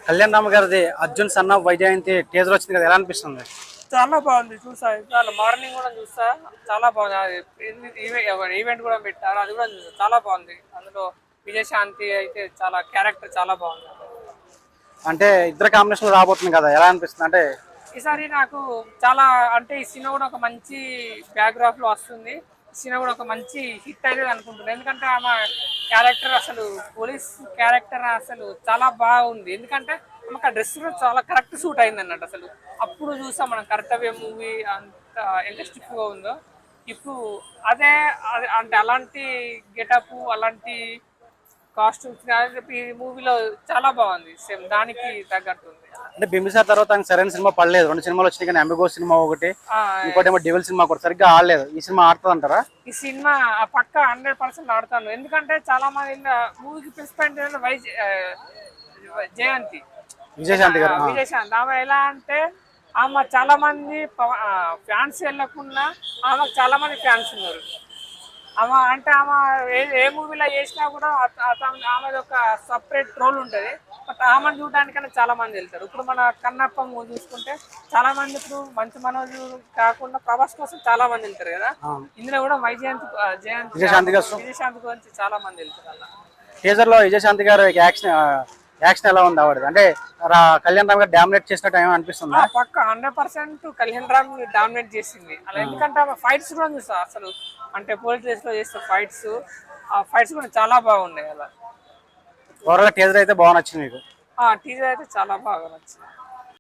కళ్యాణ్ రామ్ గారిది Arjun son of Vyjayanthi teaser వచ్చింది కదా, ఎలా అనిపిస్తుంది? చాలా బాగుంది. చూసా చాలా మార్నింగ్ కూడా చూసా. చాలా బాగుంది. అది ఈవెంట్ కూడా పెట్టారు, అది కూడా చూసా. చాలా బాగుంది. అందులో విజయశాంతి అయితే చాలా క్యారెక్టర్ చాలా బాగుంది. అంటే ఇద్దరు కాంబినేషన్ రాబోతుంది కదా, ఎలా అనిపిస్తుంది? అంటే ఈసారి నాకు చాలా అంటే ఈ సినిమా కూడా ఒక మంచి బ్యాక్గ్రాఫ్ లో వస్తుంది. ఈ సినిమా కూడా ఒక మంచి హిట్ అయితే అనుకుంటున్నాను. ఎందుకంటే ఆమె క్యారెక్టర్ అసలు పోలీస్ క్యారెక్టర్ అసలు చాలా బాగుంది. ఎందుకంటే ఆమెకు ఆ డ్రెస్ కూడా చాలా కరెక్ట్ సూట్ అయింది అన్నట్టు. అసలు అప్పుడు చూసాం మనం కర్తవ్య మూవీ అంత ఎంత స్టిఫ్ గా ఉందో, ఇప్పుడు అంటే అలాంటి గెటప్ అలాంటి కాస్ట్యూమ్స్ ఈ మూవీలో చాలా బాగుంది. సేమ్ దానికి తగ్గట్టు ఉంది. అంటే బింబిసార్ తర్వాత ఆయనకు సరైన సినిమా పడలేదు. 2 సినిమాలు వచ్చినాయి కానీ అంబిగో సినిమా ఒకటి, ఇంకోటి ఏమో డివిల్ సినిమా ఒకటి సరిగ్గా ఆడలేదు. ఈ సినిమా ఆడుతుంది అంటారా? ఈ సినిమా పక్క 100% ఆడతాను. ఎందుకంటే చాలా మంది మూవీకి ప్లస్ పాయింట్ జయంతి విజయశాంతి గారు. విజయశాంతి ఆమె ఎలా అంటే ఆమె చాలా మంది ఫ్యాన్స్ వెళ్ళకుండా ఆమెకు చాలా మంది ఫ్యాన్స్ ఉన్నారు. ఆమె ఏ మూవీలో చేసినా కూడా ఆమెది ఒక సపరేట్ రోల్ ఉంటుంది. బట్ ఆమెను చూడడానికైనా చాలా మంది వెళ్తారు. ఇప్పుడు మన కన్నప్ప మూవీ చూసుకుంటే చాలా మంది ఇప్పుడు మంచి మనోజు కాకుండా ప్రభాస్ కోసం చాలా మంది వెళ్తారు కదా. ఇందులో కూడా విజయశాంతి గురించి చాలా మంది వెళ్తారు. అలా టీజర్ లో విజయశాంతి గారు యాక్షన్ ఎలా ఉంది ఆవిడ? అంటే కళ్యాణ్ రామ్ గారు డామినేట్ చేసినట్టు ఏమో అనిపిస్తుందా? పక్క 100% కళ్యాణ్ రామ్ డామినేట్ చేసింది అలా. ఎందుకంటే ఆమె ఫైట్స్ కూడా చూసా అసలు. అంటే పోలీస్ రేస్ లో చేస్తే ఆ ఫైట్స్ కూడా చాలా బాగున్నాయి. అలా ఓవరాల్ టీజర్ అయితే బాగా నచ్చింది మీకు? టీజర్ అయితే చాలా బాగా నచ్చింది.